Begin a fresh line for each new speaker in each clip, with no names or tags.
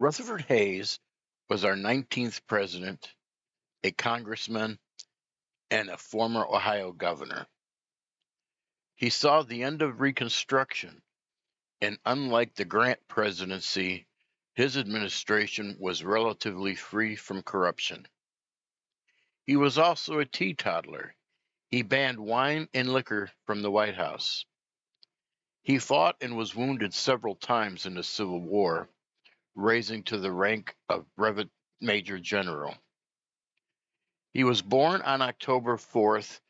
Rutherford Hayes was our 19th president, a congressman, and a former Ohio governor. He saw the end of Reconstruction, and unlike the Grant presidency, his administration was relatively free from corruption. He was also a teetotaler. He banned wine and liquor from the White House. He fought and was wounded several times in the Civil War, rising to the rank of brevet major general. He was born on October 4th,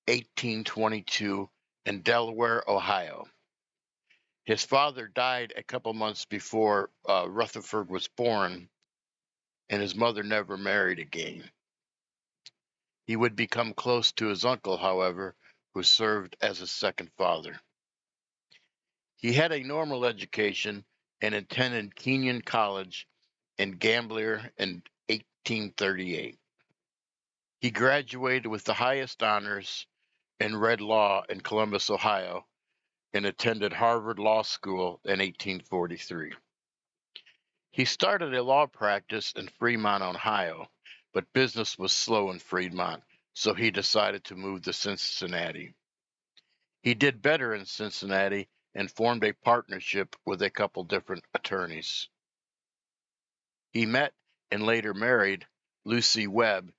1822, in Delaware, Ohio. His father died a couple months before Rutherford was born, and his mother never married again. He would become close to his uncle, however, who served as his second father. He had a normal education and attended Kenyon College in Gambier in 1838. He graduated with the highest honors and read law in Columbus, Ohio, and attended Harvard Law School in 1843. He started a law practice in Fremont, Ohio, but business was slow in Fremont, so he decided to move to Cincinnati. He did better in Cincinnati and formed a partnership with a couple different attorneys. He met and later married Lucy Webb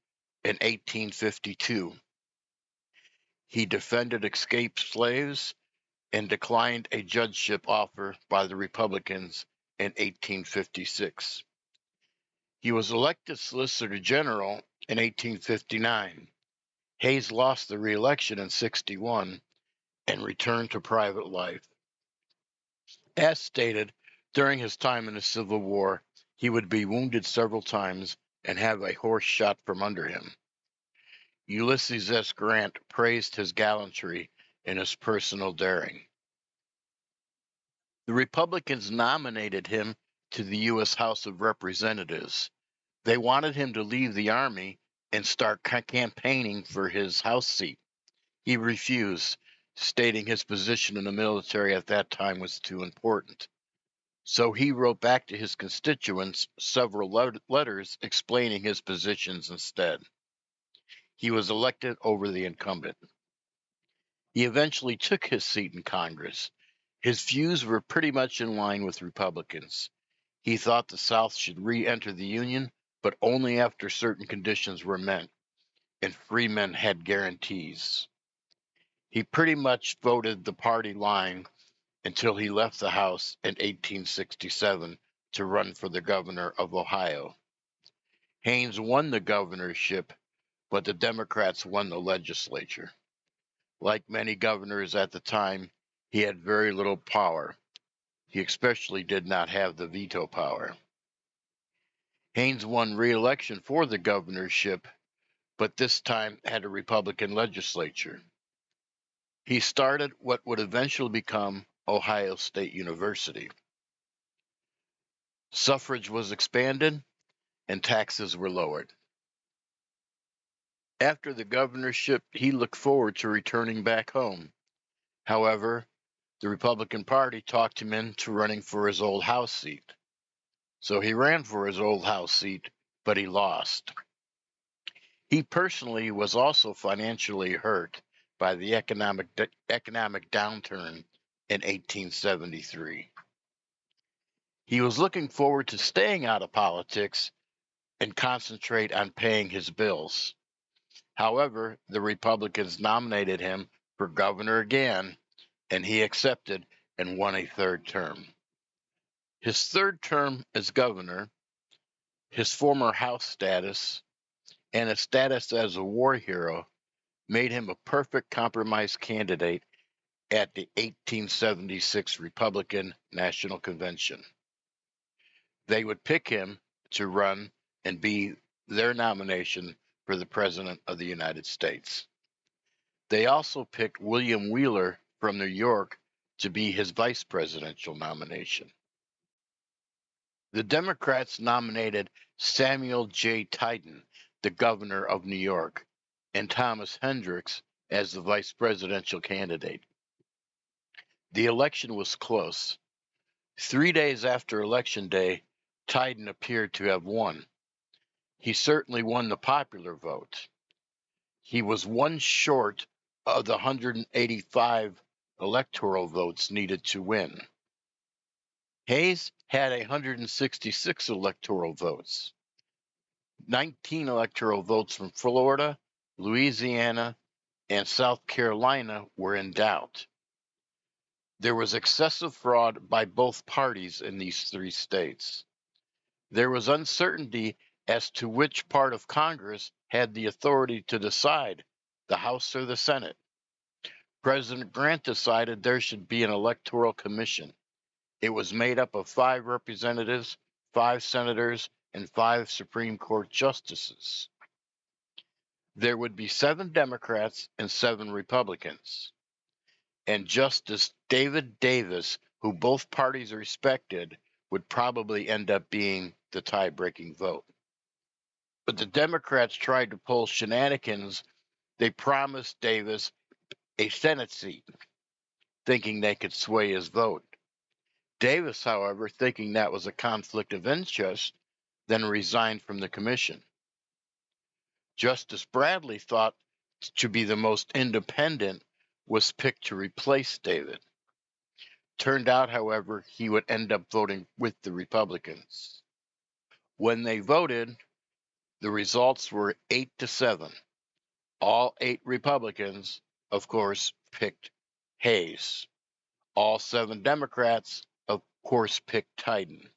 in 1852. He defended escaped slaves and declined a judgeship offer by the Republicans in 1856. He was elected Solicitor General in 1859. Hayes lost the re-election in 61 and returned to private life. As stated, during his time in the Civil War, he would be wounded several times and have a horse shot from under him. Ulysses S. Grant praised his gallantry and his personal daring. The Republicans nominated him to the U.S. House of Representatives. They wanted him to leave the Army and start campaigning for his House seat. He refused, stating his position in the military at that time was too important. So he wrote back to his constituents several letters explaining his positions instead. He was elected over the incumbent. He eventually took his seat in Congress. His views were pretty much in line with Republicans. He thought the South should re-enter the Union, but only after certain conditions were met, and free men had guarantees. He pretty much voted the party line until he left the House in 1867 to run for the governor of Ohio. Hayes won the governorship, but the Democrats won the legislature. Like many governors at the time, he had very little power. He especially did not have the veto power. Hayes won re-election for the governorship, but this time had a Republican legislature. He started what would eventually become Ohio State University. Suffrage was expanded and taxes were lowered. After the governorship, he looked forward to returning back home. However, the Republican Party talked him into running for his old House seat. So he ran for his old House seat, but he lost. He personally was also financially hurt by the economic downturn in 1873. He was looking forward to staying out of politics and concentrate on paying his bills. However, the Republicans nominated him for governor again, and he accepted and won a third term. His third term as governor, his former House status, and his status as a war hero made him a perfect compromise candidate at the 1876 Republican National Convention. They would pick him to run and be their nomination for the President of the United States. They also picked William Wheeler from New York to be his vice presidential nomination. The Democrats nominated Samuel J. Tilden, the governor of New York, and Thomas Hendricks as the vice presidential candidate. The election was close. 3 days after Election Day, Tyden appeared to have won. He certainly won the popular vote. He was one short of the 185 electoral votes needed to win. Hayes had 166 electoral votes. 19 electoral votes from Florida, Louisiana, and South Carolina were in doubt. There was excessive fraud by both parties in these three states. There was uncertainty as to which part of Congress had the authority to decide, the House or the Senate. President Grant decided there should be an electoral commission. It was made up of 5 representatives, 5 senators, and 5 Supreme Court justices. There would be 7 Democrats and 7 Republicans. And Justice David Davis, who both parties respected, would probably end up being the tie-breaking vote. But the Democrats tried to pull shenanigans. They promised Davis a Senate seat, thinking they could sway his vote. Davis, however, thinking that was a conflict of interest, then resigned from the commission. Justice Bradley, thought to be the most independent, was picked to replace David. Turned out, however, he would end up voting with the Republicans. When they voted, the results were 8-7. All 8 Republicans, of course, picked Hayes. All 7 Democrats, of course, picked Tyden.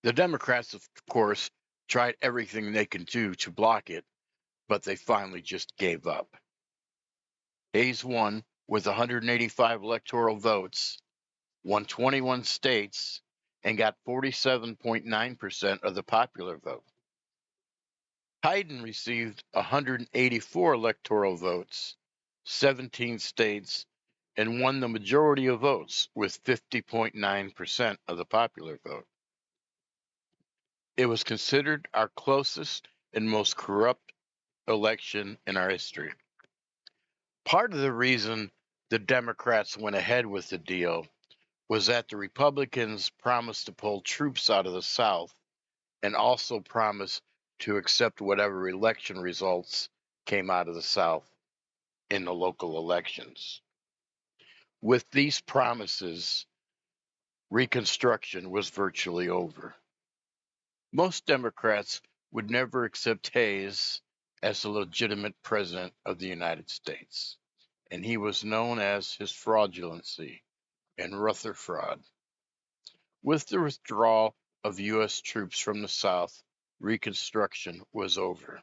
The Democrats, of course, tried everything they could do to block it, but they finally just gave up. Hayes won with 185 electoral votes, won 21 states, and got 47.9% of the popular vote. Tyden received 184 electoral votes, 17 states, and won the majority of votes with 50.9% of the popular vote. It was considered our closest and most corrupt election in our history. Part of the reason the Democrats went ahead with the deal was that the Republicans promised to pull troops out of the South and also promised to accept whatever election results came out of the South in the local elections. With these promises, Reconstruction was virtually over. Most Democrats would never accept Hayes as the legitimate president of the United States, and he was known as his fraudulency and Rutherford. With the withdrawal of U.S. troops from the South, Reconstruction was over,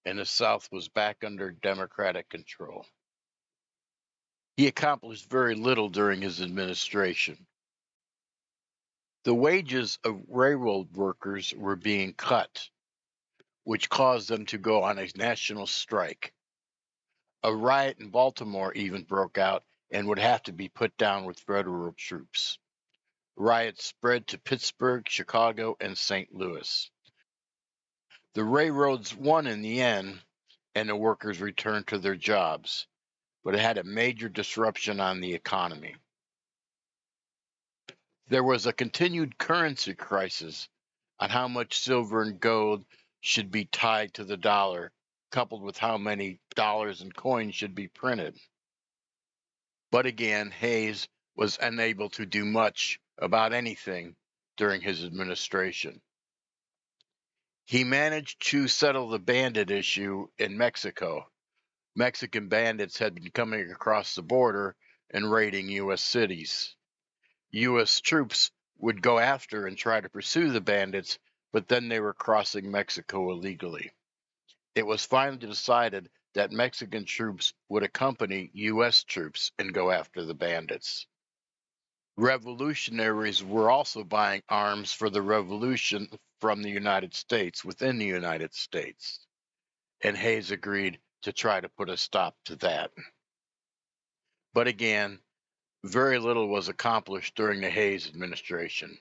and the South was back under Democratic control. He accomplished very little during his administration. The wages of railroad workers were being cut, which caused them to go on a national strike. A riot in Baltimore even broke out and would have to be put down with federal troops. Riots spread to Pittsburgh, Chicago, and St. Louis. The railroads won in the end, and the workers returned to their jobs, but it had a major disruption on the economy. There was a continued currency crisis on how much silver and gold should be tied to the dollar, coupled with how many dollars and coins should be printed. But again, Hayes was unable to do much about anything during his administration. He managed to settle the bandit issue in Mexico. Mexican bandits had been coming across the border and raiding U.S. cities. U.S. troops would go after and try to pursue the bandits, but then they were crossing Mexico illegally. It was finally decided that Mexican troops would accompany U.S. troops and go after the bandits. Revolutionaries were also buying arms for the revolution from the United States, within the United States, and Hayes agreed to try to put a stop to that. But again, very little was accomplished during the Hayes administration.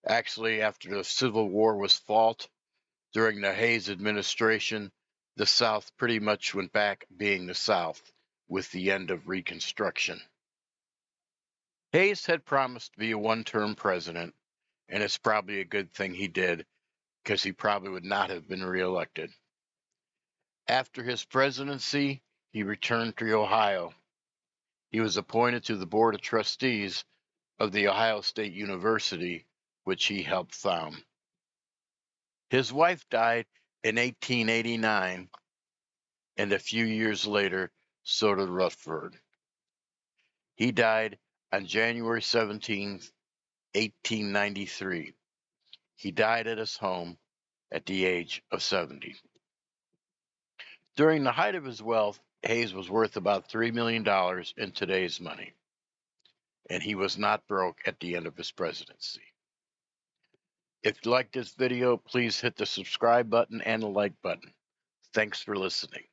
Actually, after the Civil War was fought, during the Hayes administration, the South pretty much went back being the South with the end of Reconstruction. Hayes had promised to be a one-term president, and it's probably a good thing he did, because he probably would not have been reelected. After his presidency, he returned to Ohio. He was appointed to the Board of Trustees of the Ohio State University, which he helped found. His wife died in 1889, and a few years later, so did Rutherford. He died on January 17th, 1893. He died at his home at the age of 70. During the height of his wealth, Hayes was worth about $3 million in today's money, and he was not broke at the end of his presidency. If you like this video, please hit the subscribe button and the like button. Thanks for listening.